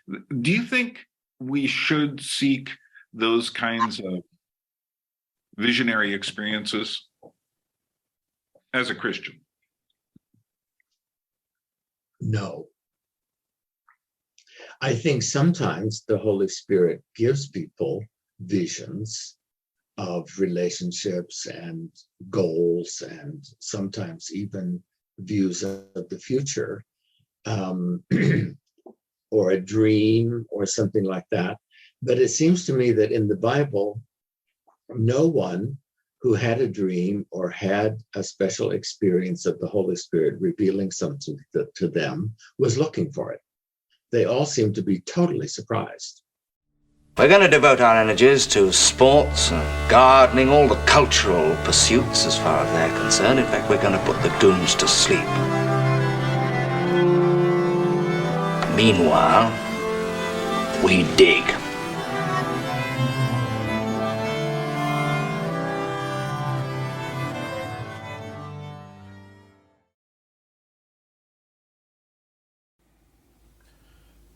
Do you think we should seek those kinds of visionary experiences as a Christian? No. I think sometimes the Holy Spirit gives people visions of relationships and goals, and sometimes even views of the future, or a dream or something like that. But it seems to me that in the Bible, no one who had a dream or had a special experience of the Holy Spirit revealing something to them was looking for it. They all seem to be totally surprised. We're going to devote our energies to sports and gardening, all the cultural pursuits as far as they're concerned. In fact, we're going to put the goons to sleep. Meanwhile, we dig.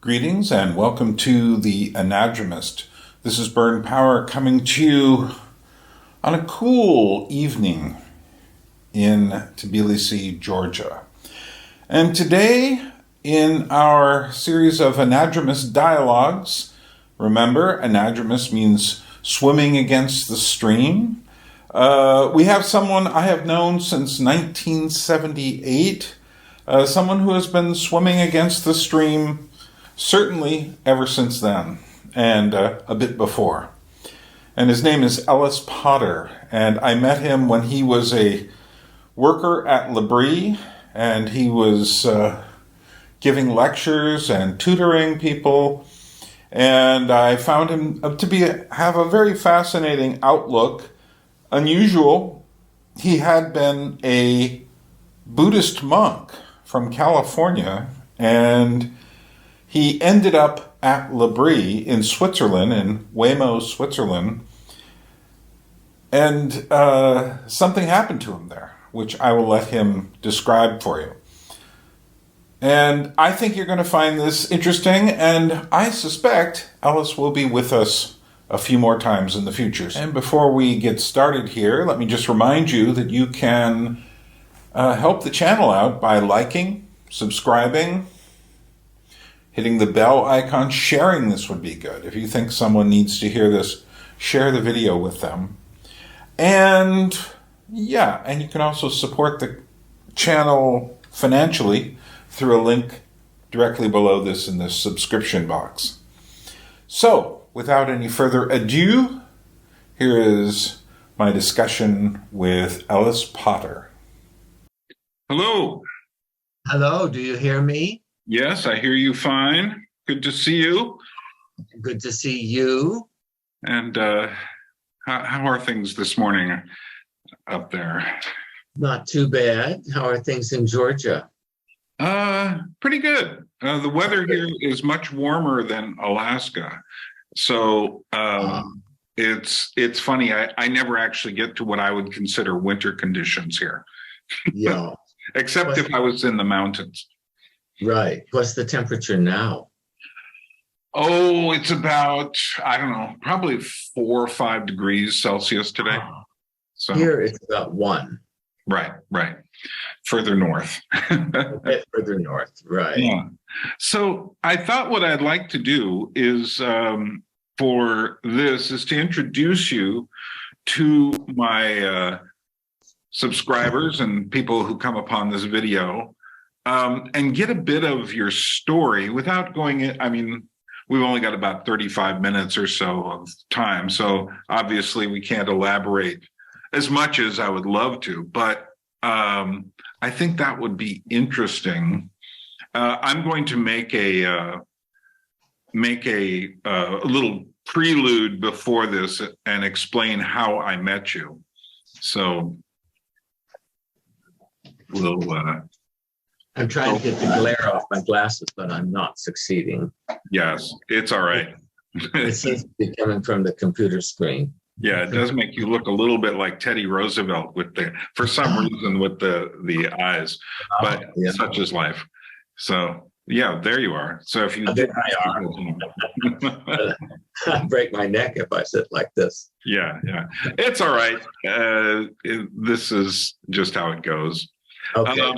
Greetings and welcome to the Anadromist. This is Byrne Power coming to you on a cool evening in Tbilisi, Georgia. And today, in our series of Anadromous Dialogues, remember, Anadromous means swimming against the stream. We have someone I have known since 1978, someone who has been swimming against the stream certainly ever since then, and a bit before. And his name is Ellis Potter, and I met him when he was a worker at L'Abri, and he was giving lectures and tutoring people, and I found him to have a very fascinating outlook, unusual. He had been a Buddhist monk from California, and he ended up at L'Abri in Switzerland, in Huémoz, Switzerland, and something happened to him there, which I will let him describe for you. And I think you're going to find this interesting, and I suspect Ellis will be with us a few more times in the future. And before we get started here, let me just remind you that you can help the channel out by liking, subscribing, hitting the bell icon. Sharing this would be good. If you think someone needs to hear this, share the video with them. And yeah, and you can also support the channel financially through a link directly below this in the subscription box. So, without any further ado, here is my discussion with Ellis Potter. Hello. Hello, do you hear me? Yes, I hear you fine. Good to see you. Good to see you. And how are things this morning up there? Not too bad. How are things in Georgia? Pretty good. The weather here is much warmer than Alaska. So it's funny. I never actually get to what I would consider winter conditions here. Yeah. Except if I was in the mountains. Right. What's the temperature now? Oh, it's about, I don't know, probably 4 or 5 degrees Celsius today. So here it's about 1. Right. Further north. A bit further north, right. Yeah. So I thought what I'd like to do is, for this, is to introduce you to my subscribers and people who come upon this video, and get a bit of your story without going in. I mean, we've only got about 35 minutes or so of time, so obviously we can't elaborate as much as I would love to, but I think that would be interesting. I'm going to make a little prelude before this and explain how I met you. So we'll I'm trying to get the glare off my glasses, but I'm not succeeding. Yes, it's all right. It seems to be coming from the computer screen. Yeah, it does make you look a little bit like Teddy Roosevelt for some reason with the eyes, but such is life. So Yeah, there you are. So if you There I I break my neck if I sit like this. yeah, it's all right. This is just how it goes. Okay.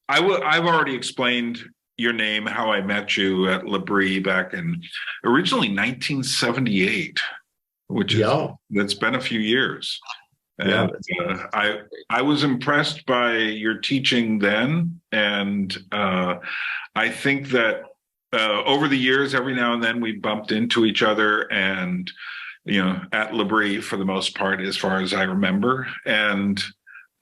I've already explained your name, how I met you at L'Abri back in originally 1978, which is that's been a few years. And I was impressed by your teaching then, and I think that over the years, every now and then we bumped into each other, and at L'Abri for the most part, as far as I remember. And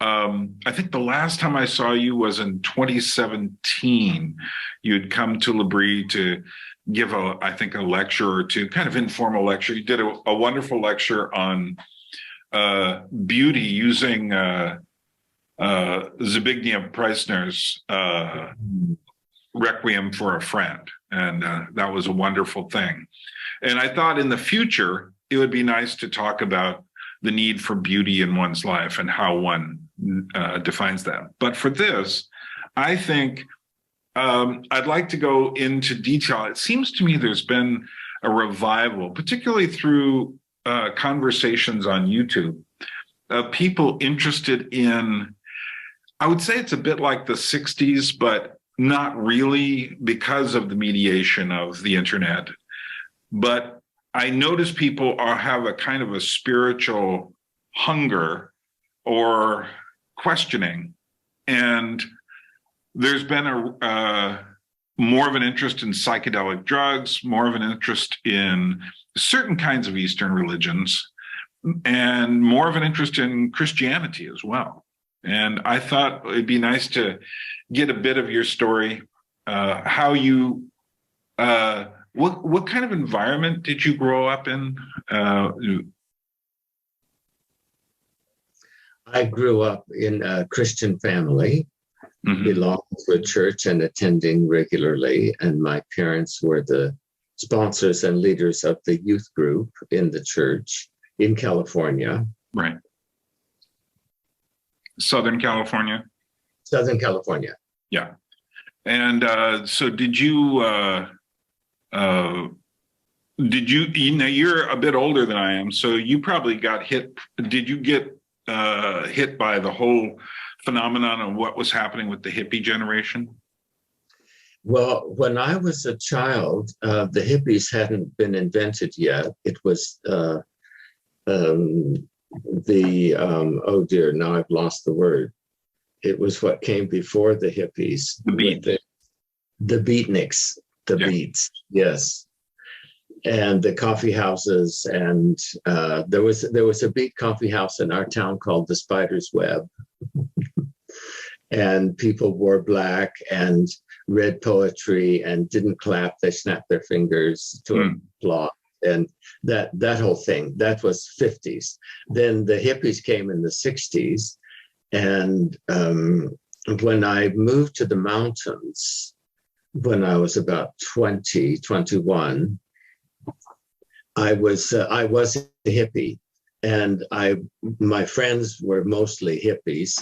I think the last time I saw you was in 2017. You'd come to L'Abri to give a lecture or two, kind of informal lecture. You did a wonderful lecture on beauty using Zbigniew Preisner's Requiem for a Friend. And that was a wonderful thing. And I thought in the future, it would be nice to talk about the need for beauty in one's life and how one defines that. But for this, I think I'd like to go into detail. It seems to me there's been a revival, particularly through conversations on YouTube, people interested in, I would say it's a bit like the 60s, but not really because of the mediation of the internet. But I notice people have a kind of a spiritual hunger or questioning. And there's been more of an interest in psychedelic drugs, more of an interest in certain kinds of Eastern religions, and more of an interest in Christianity as well. And I thought it'd be nice to get a bit of your story, how you, what kind of environment did you grow up in? I grew up in a Christian family, belonging to a church and attending regularly. And my parents were the sponsors and leaders of the youth group in the church in California. Right. Southern California? Southern California. Yeah. And so did you, you're a bit older than I am, so you probably got hit. Did you get hit by the whole phenomenon of what was happening with the hippie generation? Well, when I was a child, the hippies hadn't been invented yet. It was oh dear, now I've lost the word. It was what came before the hippies. The beat. The beatniks, beats, yes. And the coffee houses, and there was a beat coffee house in our town called the Spider's Web. And people wore black and read poetry and didn't clap, they snapped their fingers to applaud. And that whole thing, that was 50s. Then the hippies came in the 60s. And when I moved to the mountains, when I was about 20, 21, I was a hippie. And my friends were mostly hippies.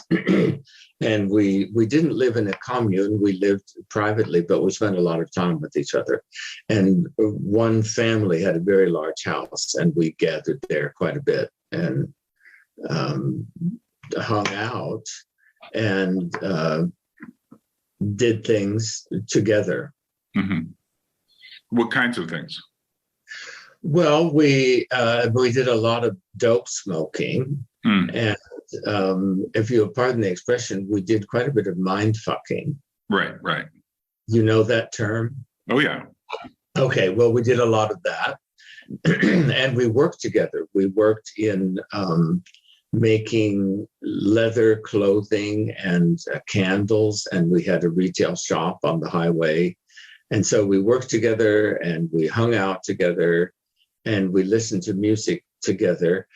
And we didn't live in a commune, we lived privately, but we spent a lot of time with each other. And one family had a very large house, and we gathered there quite a bit and hung out and did things together. What kinds of things? Well, we did a lot of dope smoking, and if you'll pardon the expression, we did quite a bit of mind fucking. Right. You know that term? Oh, yeah. Okay, well, we did a lot of that. And we worked together. We worked in making leather clothing and candles, and we had a retail shop on the highway. And so we worked together, and we hung out together, and we listened to music together.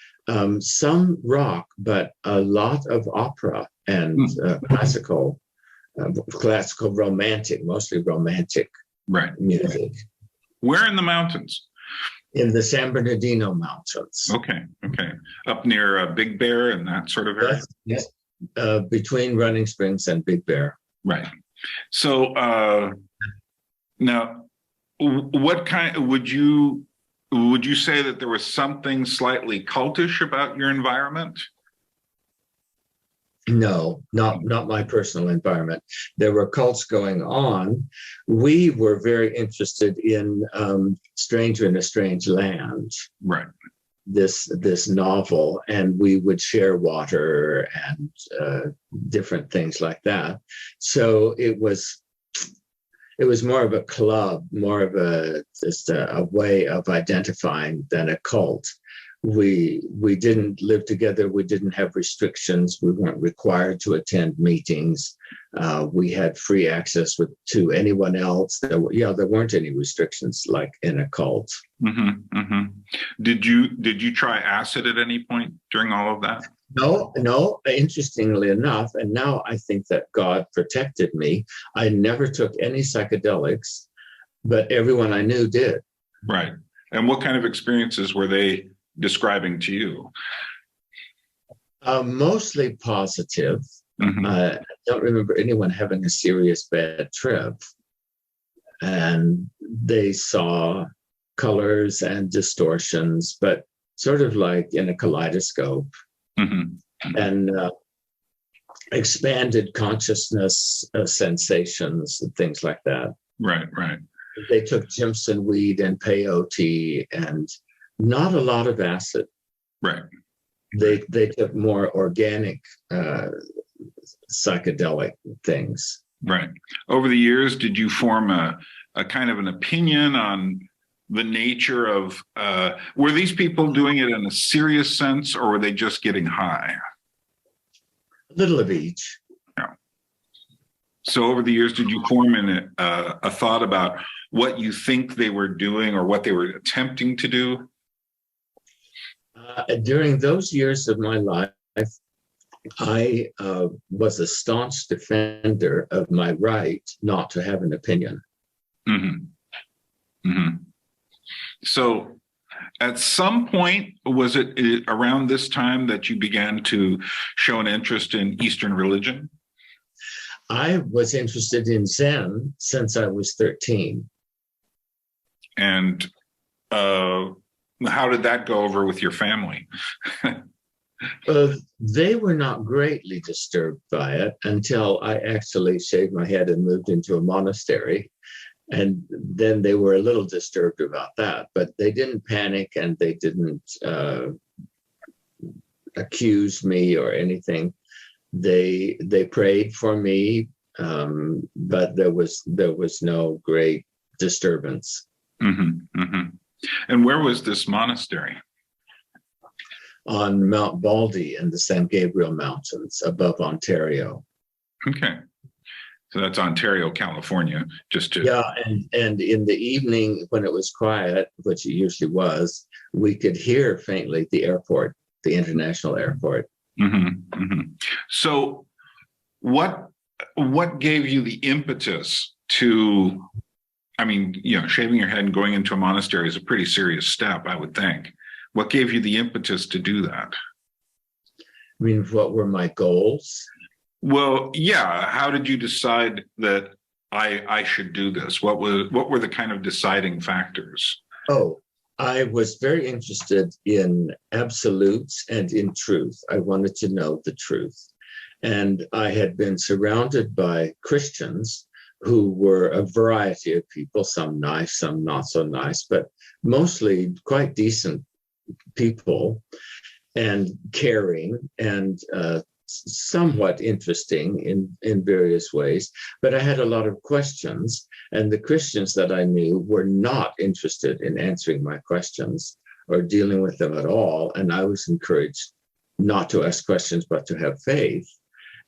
Some rock, but a lot of opera and classical romantic, mostly romantic music. Where in the mountains? In the San Bernardino Mountains. Okay. Up near Big Bear and that sort of area? Yes. Between Running Springs and Big Bear. Right. So now, what kind would you say that there was something slightly cultish about your environment? No, not my personal environment. There were cults going on. We were very interested in Stranger in a Strange Land, Right. this novel, and we would share water and different things like that. So it was more of a club, more of just a way of identifying than a cult. We didn't live together. We didn't have restrictions. We weren't required to attend meetings. We had free access to anyone else. There weren't any restrictions like in a cult. Mm-hmm, mm-hmm. Did you try acid at any point during all of that? No. Interestingly enough, and now I think that God protected me. I never took any psychedelics, but everyone I knew did. Right. And what kind of experiences were they describing to you? Mostly positive. Mm-hmm. I don't remember anyone having a serious bad trip. And they saw colors and distortions, but sort of like in a kaleidoscope. Mm-hmm. And expanded consciousness sensations and things like that. Right. They took Jimson weed and peyote and not a lot of acid. Right. They took more organic psychedelic things. Right. Over the years, did you form a kind of an opinion on the nature of, were these people doing it in a serious sense, or were they just getting high? A little of each. Yeah. So over the years, did you form a thought about what you think they were doing or what they were attempting to do? During those years of my life, I was a staunch defender of my right not to have an opinion. Mm-hmm. Mm-hmm. So at some point, was it around this time that you began to show an interest in Eastern religion? I was interested in Zen since I was 13. And how did that go over with your family? They were not greatly disturbed by it until I actually shaved my head and moved into a monastery. And then they were a little disturbed about that, but they didn't panic and they didn't accuse me or anything. They prayed for me, but there was no great disturbance. Mm-hmm, mm-hmm. And where was this monastery? On Mount Baldy in the San Gabriel Mountains above Ontario. Okay. So that's Ontario, California, just to... Yeah, and in the evening when it was quiet, which it usually was, we could hear faintly the airport, the international airport. Mm-hmm, mm-hmm. So what gave you the impetus to, I mean, shaving your head and going into a monastery is a pretty serious step, I would think. What gave you the impetus to do that? I mean, what were my goals? Well, yeah. How did you decide that I should do this? What were the kind of deciding factors? Oh, I was very interested in absolutes and in truth. I wanted to know the truth. And I had been surrounded by Christians who were a variety of people, some nice, some not so nice, but mostly quite decent people and caring and somewhat interesting in various ways. But I had a lot of questions, and the Christians that I knew were not interested in answering my questions or dealing with them at all. And I was encouraged not to ask questions, but to have faith.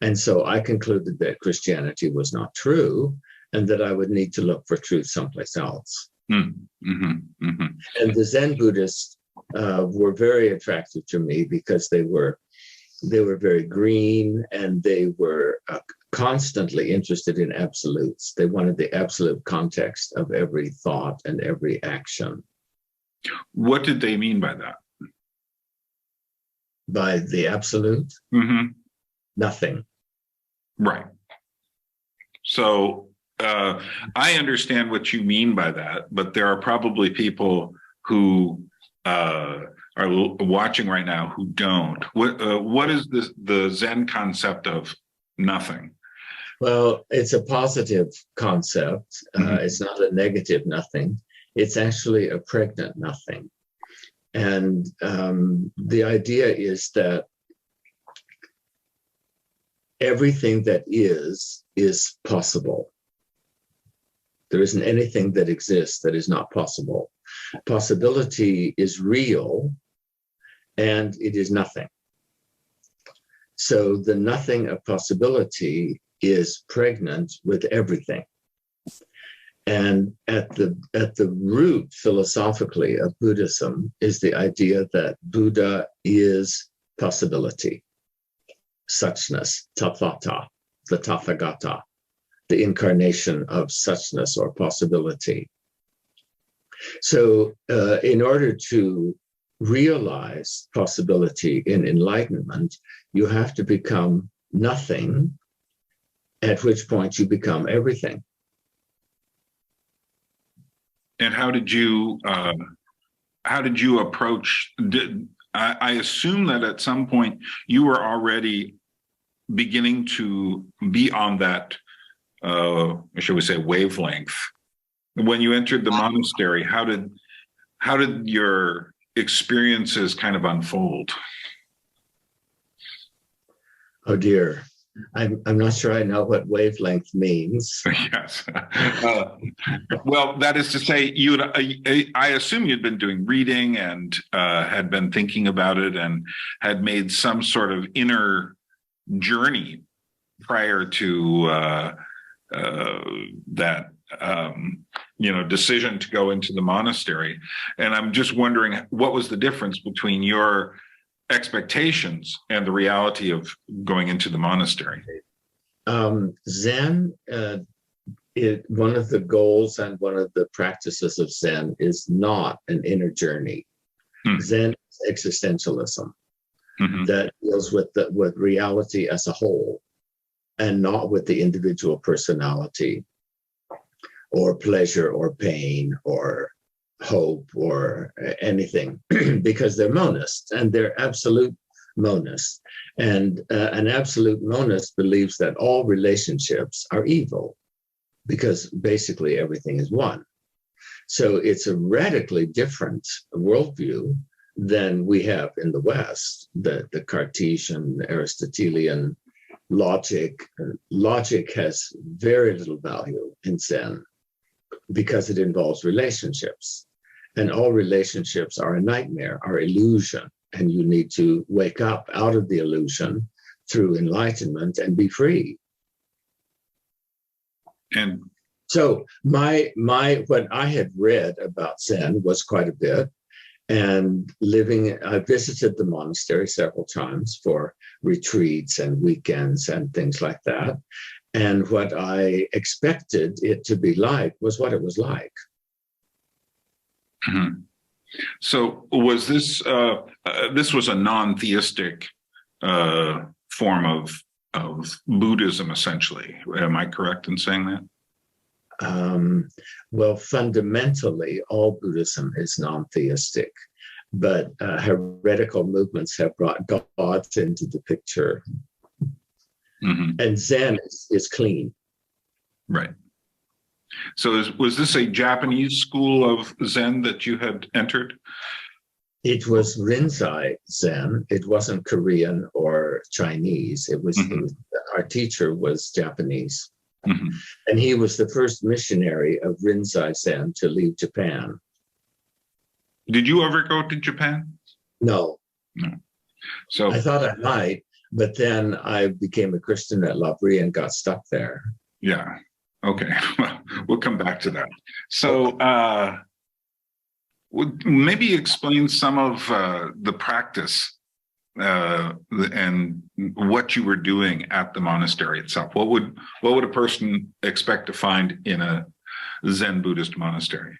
And so I concluded that Christianity was not true and that I would need to look for truth someplace else. Mm-hmm, mm-hmm. And the Zen Buddhists were very attractive to me because they were very green and they were constantly interested in absolutes. They wanted the absolute context of every thought and every action. What did they mean by that? By the absolute? Mm-hmm. Nothing. Right. So I understand what you mean by that, but there are probably people who are watching right now who don't. What is the Zen concept of nothing? Well, it's a positive concept. It's not a negative nothing. It's actually a pregnant nothing. And the idea is that everything that is possible. There isn't anything that exists that is not possible. Possibility is real, and it is nothing. So the nothing of possibility is pregnant with everything. And at the root, philosophically, of Buddhism is the idea that Buddha is possibility, suchness, tathata, the Tathagata, the incarnation of suchness or possibility. So in order to realize possibility in enlightenment, you have to become nothing, at which point you become everything. And how did you approach? I assume that at some point you were already beginning to be on that, shall we say, wavelength. When you entered the monastery, how did your experiences kind of unfold? Oh dear. I'm not sure I know what wavelength means. Yes. Well, that is to say, I assume you'd been doing reading and had been thinking about it and had made some sort of inner journey prior to that decision to go into the monastery. And I'm just wondering, what was the difference between your expectations and the reality of going into the monastery? Zen, one of the goals and one of the practices of Zen is not an inner journey. Zen is existentialism that deals with reality as a whole and not with the individual personality or pleasure or pain or hope or anything, because they're monists and they're absolute monists. And an absolute monist believes that all relationships are evil because basically everything is one. So it's a radically different worldview than we have in the West, the Cartesian, Aristotelian logic. Logic has very little value in Zen because it involves relationships. And all relationships are a nightmare, are illusion. And you need to wake up out of the illusion through enlightenment and be free. And so what I had read about Zen was quite a bit. And I visited the monastery several times for retreats and weekends and things like that. And what I expected it to be like was what it was like. Mm-hmm. So was this was a non-theistic form of Buddhism, essentially? Am I correct in saying that? Well, fundamentally, all Buddhism is non-theistic, but heretical movements have brought gods into the picture. And Zen is clean. Right. So was this a Japanese school of Zen that you had entered? It was Rinzai Zen. It wasn't Korean or Chinese. It was our teacher was Japanese. And he was the first missionary of Rinzai Zen to leave Japan. Did you ever go to Japan? No. So I thought I might, but then I became a Christian at La Brie and got stuck there. Yeah. Okay. Well, we'll come back to that. So maybe explain some of the practice and what you were doing at the monastery itself. What would a person expect to find in a Zen Buddhist monastery?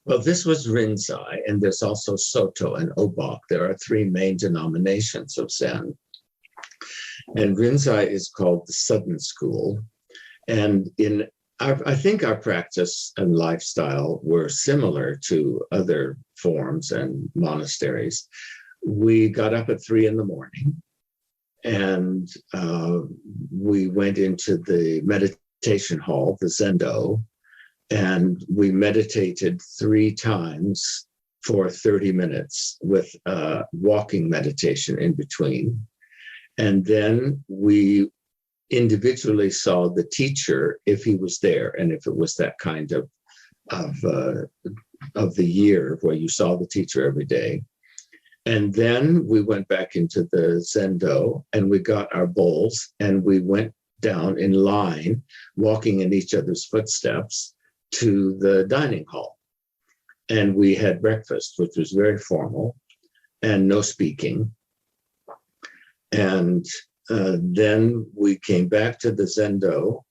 Well, this was Rinzai, and there's also Soto and Obak. There are three main denominations of Zen. And Rinzai is called the Sudden School. And I think our practice and lifestyle were similar to other forms and monasteries. We got up at 3 a.m. and we went into the meditation hall, the Zendo, and we meditated 3 times for 30 minutes with walking meditation in between. And then we individually saw the teacher if he was there, and if it was that kind of the year where you saw the teacher every day. And then we went back into the Zendo and we got our bowls and we went down in line, walking in each other's footsteps to the dining hall. And we had breakfast, which was very formal and no speaking. And then we came back to the Zendo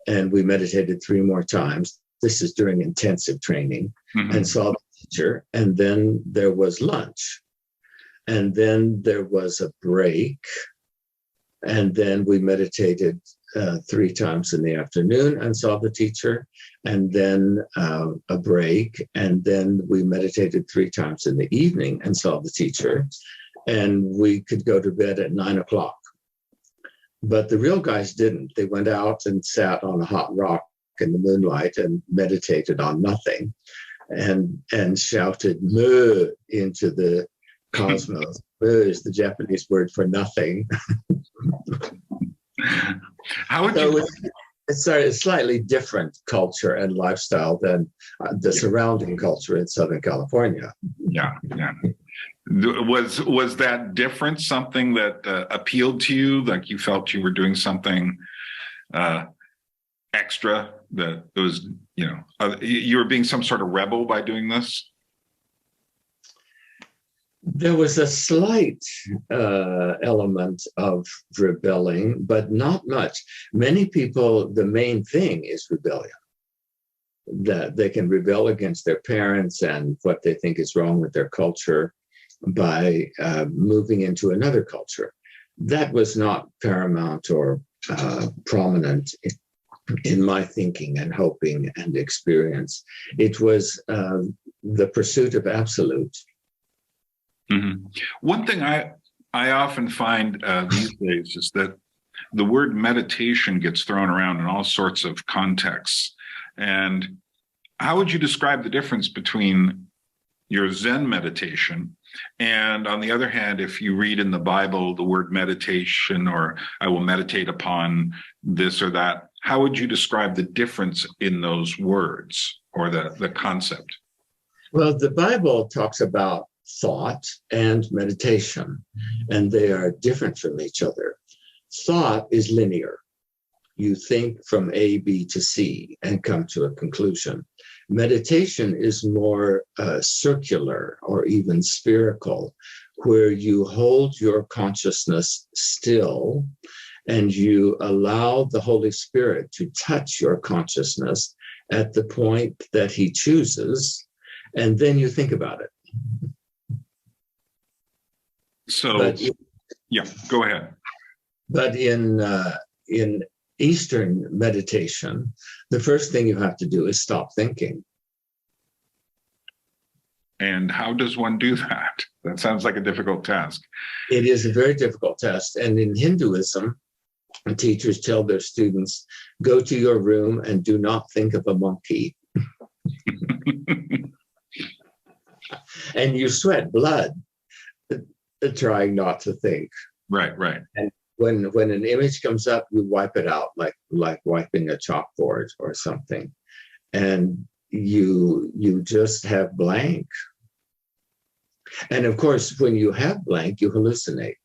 and we meditated 3 more times. This is during intensive training, and saw the teacher. And then there was lunch. And then there was a break. And then we meditated 3 times in the afternoon and saw the teacher. And then a break. And then we meditated 3 times in the evening and saw the teacher. And we could go to bed at 9 o'clock. But the real guys didn't. They went out and sat on a hot rock in the moonlight and meditated on nothing and shouted "moo" into the cosmos. "Moo" is the Japanese word for nothing. How would you? It's a slightly different culture and lifestyle than the surrounding culture in Southern California. Yeah. Was that difference something that appealed to you? Like you felt you were doing something extra, that it was, you were being some sort of rebel by doing this? There was a slight element of rebelling, but not much. Many people, the main thing is rebellion. That they can rebel against their parents and what they think is wrong with their culture by moving into another culture. That was not paramount or prominent in my thinking and hoping and experience. It was the pursuit of absolute. Mm-hmm. One thing I often find these days is that the word meditation gets thrown around in all sorts of contexts. And how would you describe the difference between your Zen meditation and, on the other hand, if you read in the Bible the word meditation, or I will meditate upon this or that, how would you describe the difference in those words or the concept? Well, the Bible talks about thought and meditation, and they are different from each other. Thought is linear. You think from A, B to C and come to a conclusion. Meditation is more circular or even spherical, where you hold your consciousness still and you allow the Holy Spirit to touch your consciousness at the point that he chooses, and then you think about it. So, yeah, go ahead. But in Eastern meditation, the first thing you have to do is stop thinking. And how does one do that? That sounds like a difficult task. It is a very difficult task. And in Hinduism, teachers tell their students, go to your room and do not think of a monkey. And you sweat blood trying not to think. Right. And when an image comes up, you wipe it out like wiping a chalkboard or something. And you just have blank. And of course, when you have blank, you hallucinate.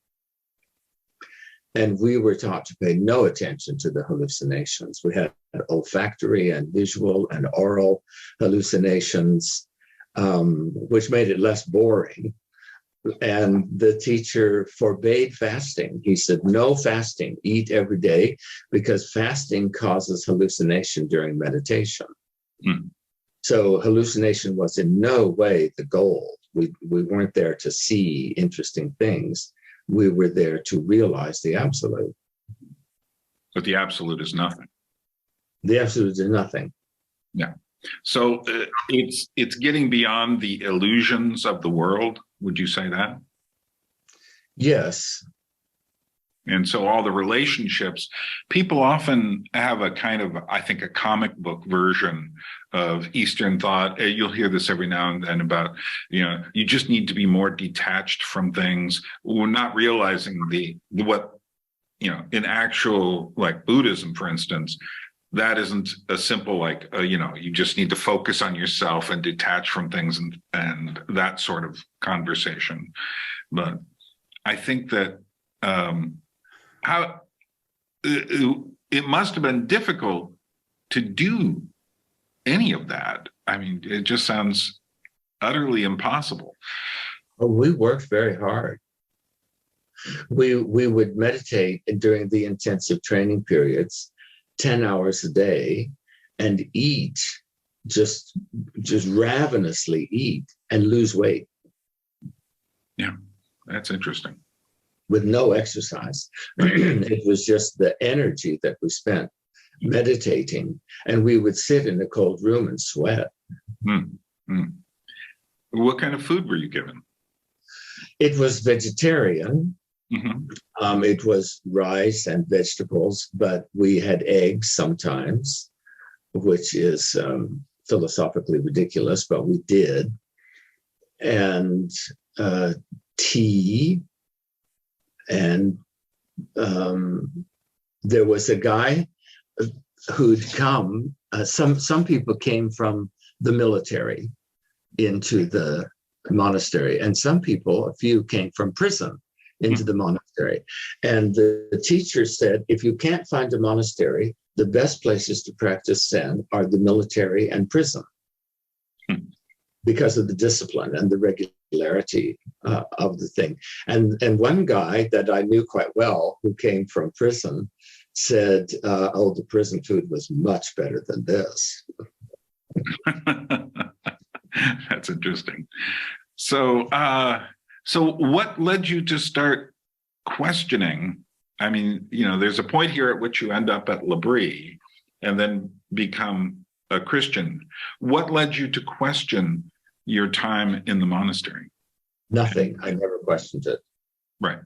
And we were taught to pay no attention to the hallucinations. We had olfactory and visual and oral hallucinations, which made it less boring. And the teacher forbade fasting. He said, no fasting, eat every day, because fasting causes hallucination during meditation. So hallucination was in no way the goal. We weren't there to see interesting things. We were there to realize the absolute. But the absolute is nothing. The absolute is nothing. Yeah. So it's getting beyond the illusions of the world. Would you say that? Yes. And so all the relationships, people often have a kind of, I think, a comic book version of Eastern thought. You'll hear this every now and then about, you just need to be more detached from things. We're not realizing what, in actual, like Buddhism, for instance, that isn't a simple, like, you just need to focus on yourself and detach from things and that sort of conversation. But I think that, how it must have been difficult to do any of that. I mean, it just sounds utterly impossible. Oh, we worked very hard. We would meditate during the intensive training periods, 10 hours a day, and eat, just ravenously eat and lose weight. Yeah, that's interesting. With no exercise. It was just the energy that we spent meditating, and we would sit in a cold room and sweat. What kind of food were you given? It was vegetarian. Mm-hmm. It was rice and vegetables, but we had eggs sometimes, which is philosophically ridiculous, but we did. And tea. And there was a guy who'd come. Some people came from the military into the monastery, and a few came from prison into the monastery. And the teacher said, if you can't find a monastery, the best places to practice Zen are the military and prison, because of the discipline and the regularity of the thing. And one guy that I knew quite well, who came from prison, said, oh, the prison food was much better than this. That's interesting. So what led you to start questioning? I mean, there's a point here at which you end up at L'Abri and then become a Christian. What led you to question your time in the monastery? Nothing. I never questioned it. Right.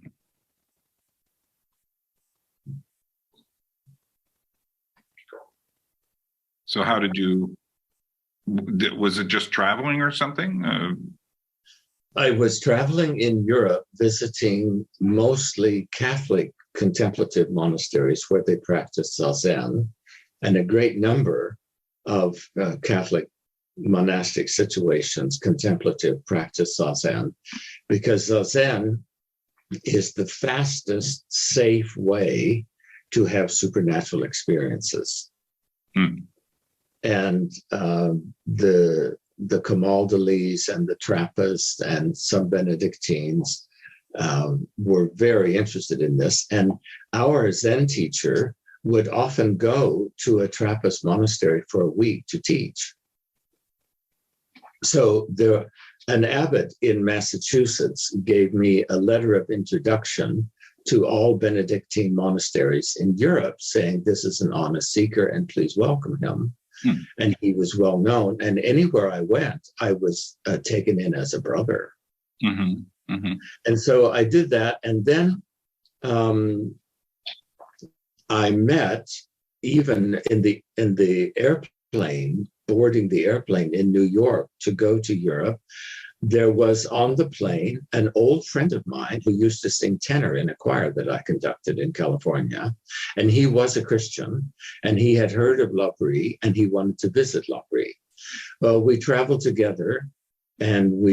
So how did you, was it just traveling or something? I was traveling in Europe, visiting mostly Catholic contemplative monasteries where they practiced Zazen, and a great number of Catholic monastic situations, contemplative practice Zazen, because Zazen is the fastest, safe way to have supernatural experiences. And the Camaldulis and the Trappists and some Benedictines were very interested in this. And our Zen teacher would often go to a Trappist monastery for a week to teach. So an abbot in Massachusetts gave me a letter of introduction to all Benedictine monasteries in Europe, saying this is an honest seeker and please welcome him. And he was well known. And anywhere I went, I was taken in as a brother. And so I did that. And then I met, even in the airplane, boarding the airplane in New York to go to Europe, there was on the plane an old friend of mine who used to sing tenor in a choir that I conducted in California. And he was a Christian, and he had heard of L'Abri, and he wanted to visit L'Abri. Well, we traveled together, and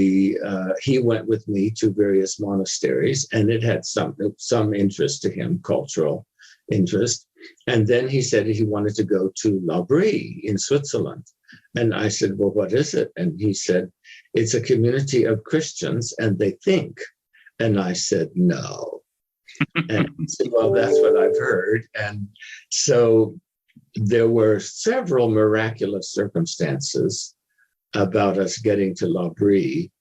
he went with me to various monasteries, and it had some interest to him, cultural interest. And then he said he wanted to go to L'Abri in Switzerland. And I said, well, what is it? And he said, it's a community of Christians and they think. And I said, no. And he said, well, that's what I've heard. And so there were several miraculous circumstances about us getting to L'Abri.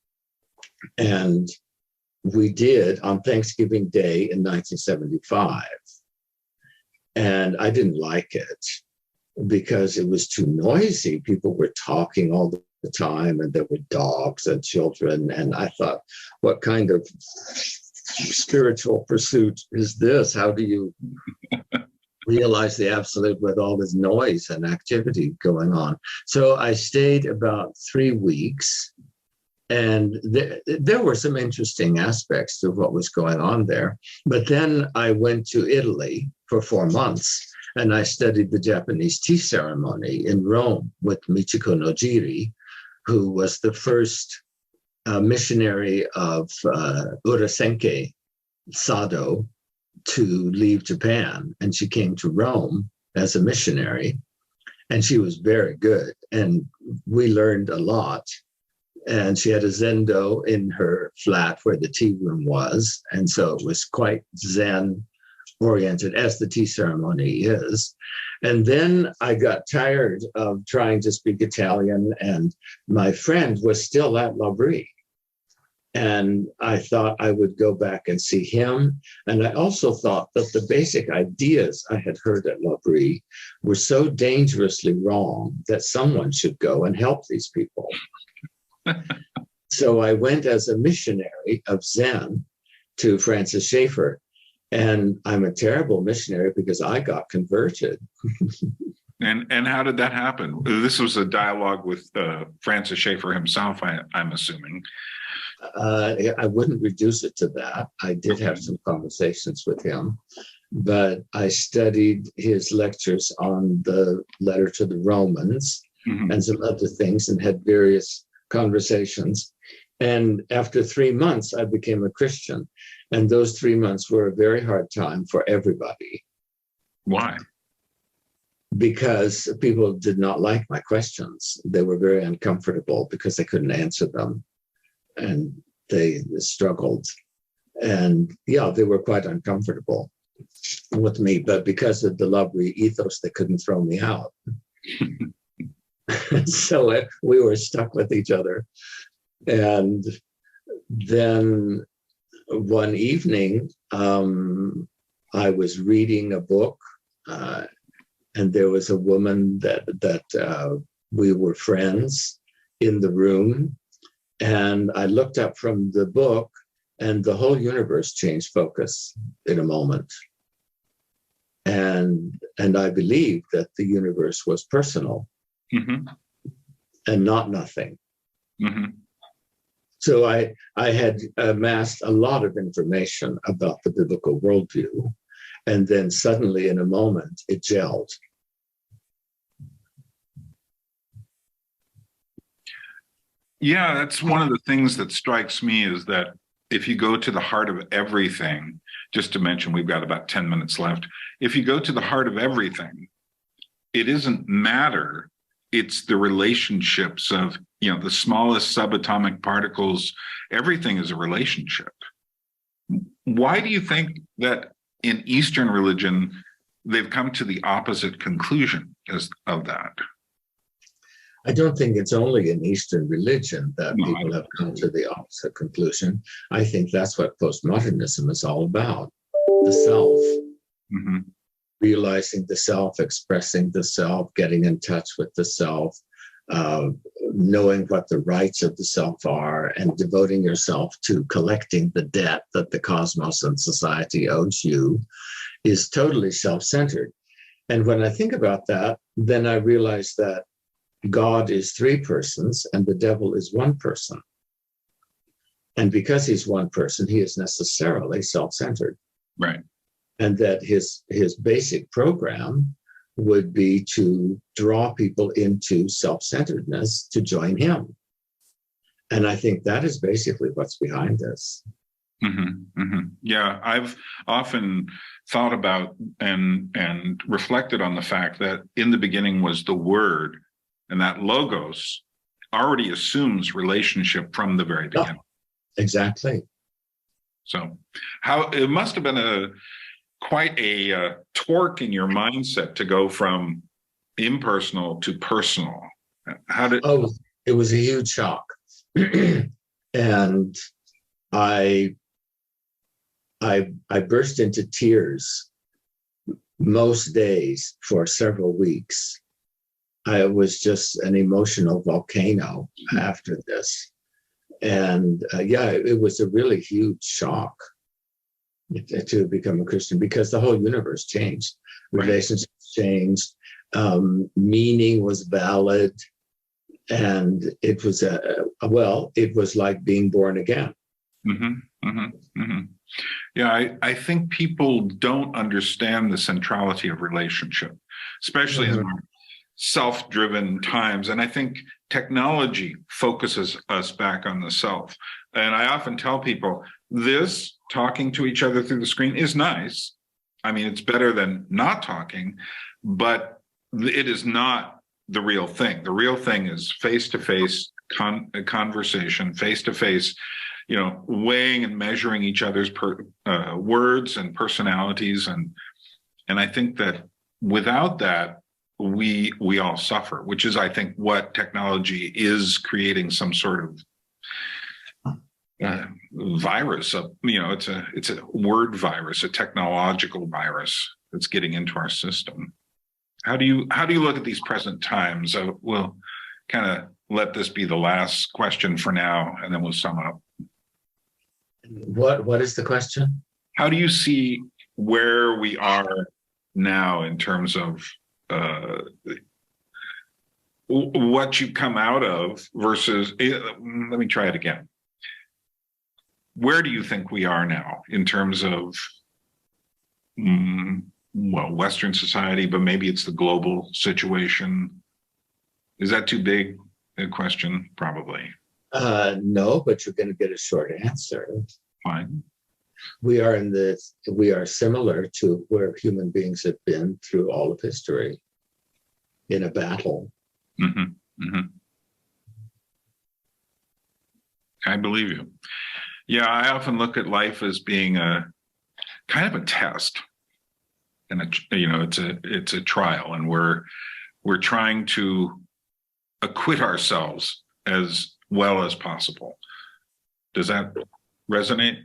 And we did on Thanksgiving Day in 1975. And I didn't like it. because it was too noisy. People were talking all the time, and there were dogs and children. And I thought, what kind of spiritual pursuit is this? How do you realize the absolute with all this noise and activity going on? So I stayed about 3 weeks, and there were some interesting aspects to what was going on there. But then I went to Italy for 4 months, and I studied the Japanese tea ceremony in Rome with Michiko Nojiri, who was the first missionary of Urasenke Sado to leave Japan. And she came to Rome as a missionary, and she was very good. And we learned a lot. And she had a zendo in her flat where the tea room was. And so it was quite Zen oriented, as the tea ceremony is. And then I got tired of trying to speak Italian, and my friend was still at L'Abri. And I thought I would go back and see him. And I also thought that the basic ideas I had heard at L'Abri were so dangerously wrong that someone should go and help these people. So I went as a missionary of Zen to Francis Schaeffer. And I'm a terrible missionary because I got converted. And how did that happen? This was a dialogue with Francis Schaeffer himself, I'm assuming. I wouldn't reduce it to that. I did have some conversations with him, but I studied his lectures on the letter to the Romans and some other things, and had various conversations. And after 3 months, I became a Christian. And those 3 months were a very hard time for everybody. Why? Because people did not like my questions. They were very uncomfortable because they couldn't answer them. And they struggled. And yeah, they were quite uncomfortable with me. But because of the L'Abri ethos, they couldn't throw me out. So we were stuck with each other. And then one evening, I was reading a book, and there was a woman that we were friends in the room. And I looked up from the book, and the whole universe changed focus in a moment. And I believed that the universe was personal and not nothing. So I had amassed a lot of information about the biblical worldview, and then suddenly in a moment it gelled. Yeah, that's one of the things that strikes me, is that if you go to the heart of everything, just to mention, we've got about 10 minutes left. If you go to the heart of everything, it isn't matter, it's the relationships of, the smallest subatomic particles. Everything is a relationship. Why do you think that in Eastern religion, they've come to the opposite conclusion of that? I don't think it's only in Eastern religion that people have come to the opposite conclusion. I think that's what postmodernism is all about, the self. Realizing the self, expressing the self, getting in touch with the self, knowing what the rights of the self are, and devoting yourself to collecting the debt that the cosmos and society owes you, is totally self-centered. And when I think about that, then I realize that God is 3 persons and the devil is 1 person. And because he's 1 person, he is necessarily self-centered. Right. And that his basic program would be to draw people into self-centeredness to join him. And I think that is basically what's behind this. Yeah, I've often thought about and reflected on the fact that in the beginning was the Word, and that logos already assumes relationship from the very beginning. Exactly. So it must have been quite a torque in your mindset to go from impersonal to personal. It was a huge shock. And I burst into tears most days for several weeks. I was just an emotional volcano after this. And yeah, it was a really huge shock to become a Christian because the whole universe changed. Right. Relationships changed. Meaning was valid. And it was it was like being born again. Mm-hmm, mm-hmm, mm-hmm. Yeah, I think people don't understand the centrality of relationship, especially in self-driven times. And I think technology focuses us back on the self. And I often tell people this talking to each other through the screen is nice. I mean, it's better than not talking, but it is not the real thing. The real thing is face-to-face conversation, face-to-face, weighing and measuring each other's words and personalities. And I think that without that, we all suffer, which is, I think, what technology is creating, some sort of virus. It's a word virus, a technological virus that's getting into our system. How do you look at these present times? We'll kind of let this be the last question for now, and then we'll sum up. What is the question? How do you see where we are now in terms of what you come out of versus, let me try it again. Where do you think we are now in terms of, Western society, but maybe it's the global situation? Is that too big a question? Probably. No, but you're going to get a short answer. Fine. We are similar to where human beings have been through all of history, in a battle. Mm-hmm. Mm-hmm. I believe you. Yeah, I often look at life as being a kind of a test, and it's a trial, and we're trying to acquit ourselves as well as possible. Does that resonate?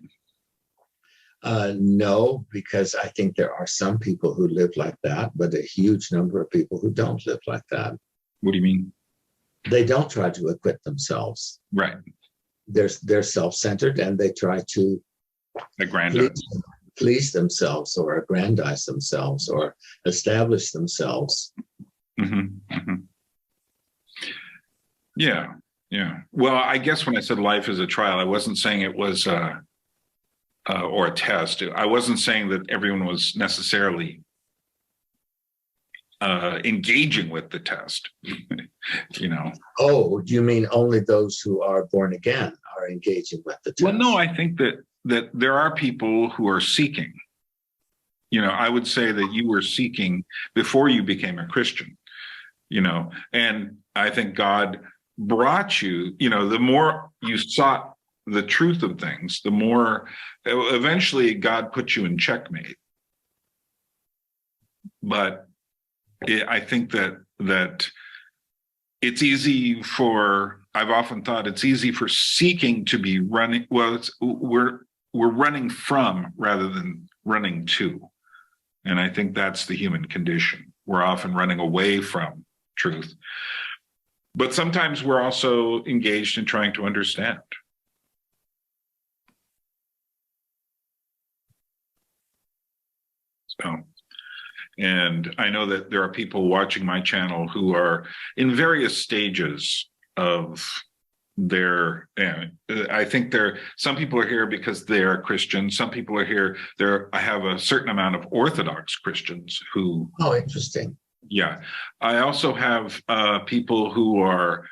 No, because I think there are some people who live like that, but a huge number of people who don't live like that. What do you mean? They don't try to acquit themselves. Right. They're self-centered, and they try to please themselves or aggrandize themselves or establish themselves. Mm-hmm. Mm-hmm. Yeah. Yeah. Well, I guess when I said life is a trial, I wasn't saying it was or a test. I wasn't saying that everyone was necessarily engaging with the test. Oh, you mean only those who are born again are engaging with the test? Well, no, I think that there are people who are seeking. I would say that you were seeking before you became a Christian, and I think God brought you, the more you sought the truth of things, the more eventually God put you in checkmate. But I think that it's easy I've often thought it's easy for seeking to be running. Well, we're running from rather than running to. And I think that's the human condition. We're often running away from truth. But sometimes we're also engaged in trying to understand. So, and I know that there are people watching my channel who are in various stages of their, I think some people are here because they're Christian. Some people are here. I have a certain amount of Orthodox Christians who. Oh, interesting. Yeah. I also have people who are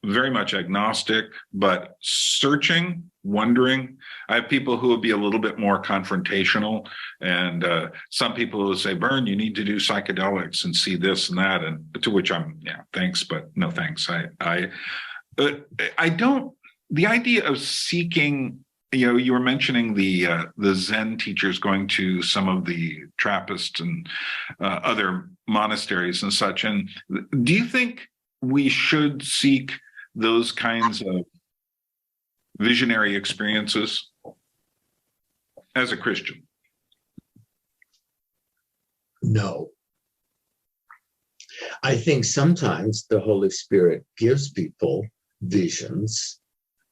very much agnostic, but searching, wondering. I have people who will be a little bit more confrontational, and some people who say, Byrne, you need to do psychedelics and see this and that. And to which I'm, thanks, but no thanks. I don't, the idea of seeking, you were mentioning the Zen teachers going to some of the Trappist and other monasteries and such. And do you think we should seek those kinds of visionary experiences as a Christian? No. I think sometimes the Holy Spirit gives people visions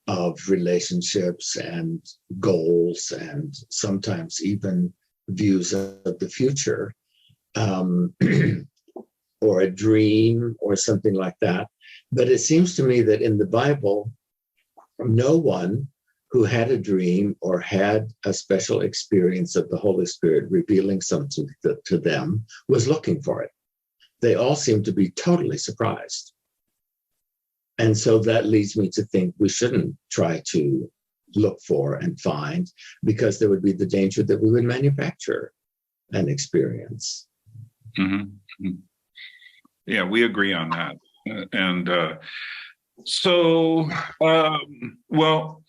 of relationships and goals, and sometimes even views of the future, or a dream or something like that. But it seems to me that in the Bible, no one who had a dream or had a special experience of the Holy Spirit revealing something to them was looking for it. They all seem to be totally surprised. And so that leads me to think we shouldn't try to look for and find, because there would be the danger that we would manufacture an experience. Mm-hmm. Yeah, we agree on that. Well,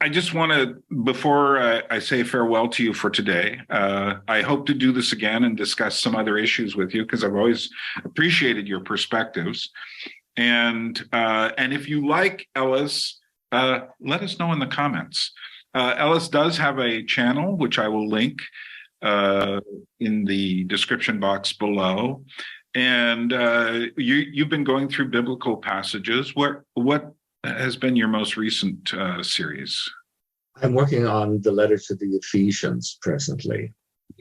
I just want to, before I say farewell to you for today, I hope to do this again and discuss some other issues with you, because I've always appreciated your perspectives. And if you like Ellis, let us know in the comments. Ellis does have a channel, which I will link in the description box below. And you've been going through biblical passages. What has been your most recent series? I'm working on the letter to the Ephesians presently.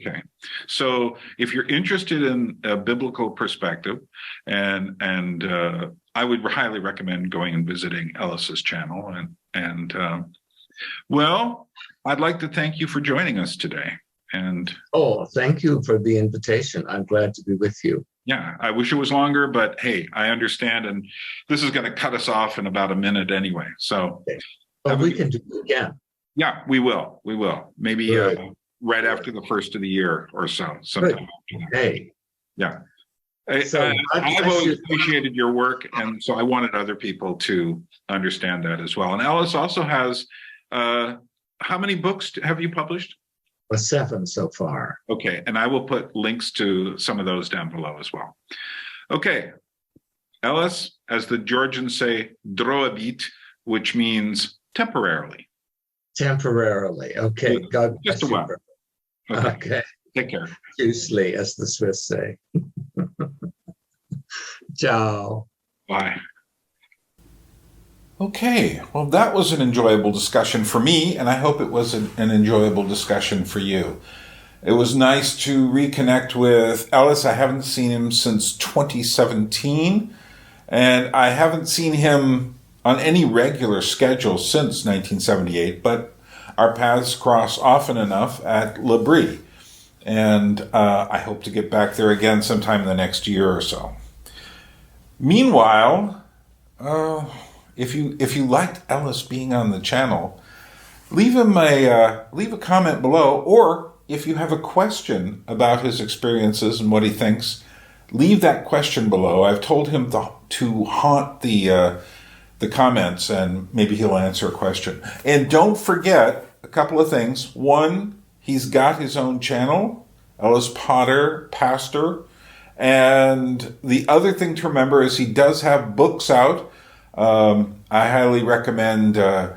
Okay, so if you're interested in a biblical perspective, and I would highly recommend going and visiting Ellis's channel. Well, I'd like to thank you for joining us today. And thank you for the invitation. I'm glad to be with you. Yeah, I wish it was longer, but hey, I understand, and this is going to cut us off in about a minute anyway. So, okay. But we can do it again. Yeah, we will. Maybe right after the first of the year or so, sometime after that. Hey. Yeah. So I've always appreciated your work, and so I wanted other people to understand that as well. And Ellis also has, how many books have you published? 7 so far. Okay, and I will put links to some of those down below as well. Okay, Ellis, as the Georgians say, droabit, which means temporarily. Temporarily. Okay. God just a while. Okay. Take care. Usually, as the Swiss say. Ciao. Bye. Okay, well, that was an enjoyable discussion for me, and I hope it was an enjoyable discussion for you. It was nice to reconnect with Ellis. I haven't seen him since 2017, and I haven't seen him on any regular schedule since 1978, but our paths cross often enough at L'Abri, and I hope to get back there again sometime in the next year or so. Meanwhile, if you liked Ellis being on the channel, leave a comment below, or if you have a question about his experiences and what he thinks, leave that question below. I've told him to haunt the comments, and maybe he'll answer a question. And don't forget a couple of things. One, he's got his own channel, Ellis Potter, Pastor. And the other thing to remember is he does have books out. I highly recommend, I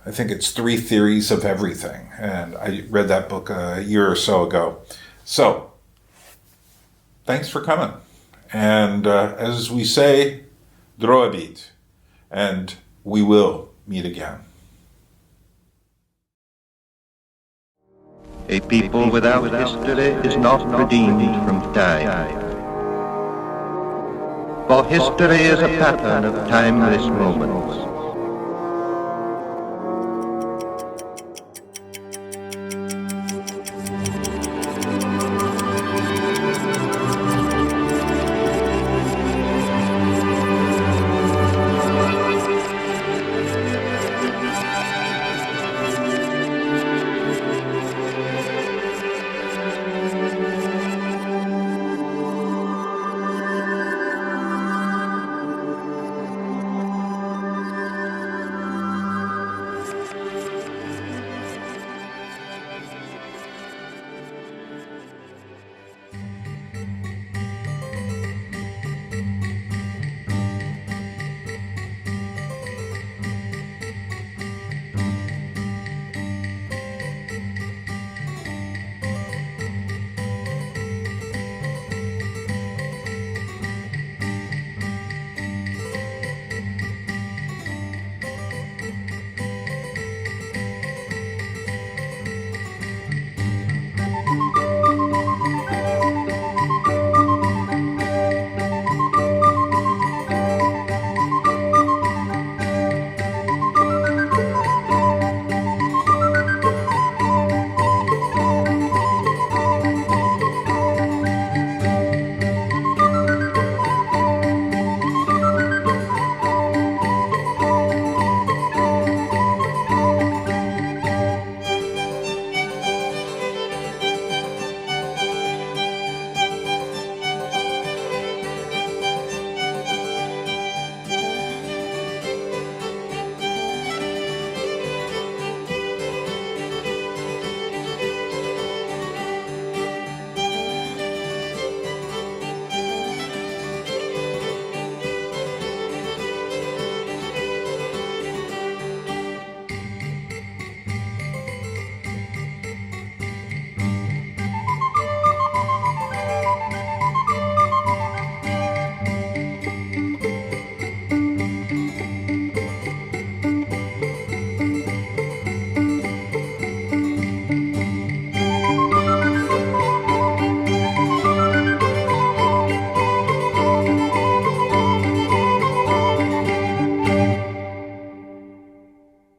think it's 3 Theories of Everything. And I read that book a year or so ago. So, thanks for coming. And as we say, droabit. And we will meet again. A people without history is not redeemed from time. For history is a pattern of timeless moments.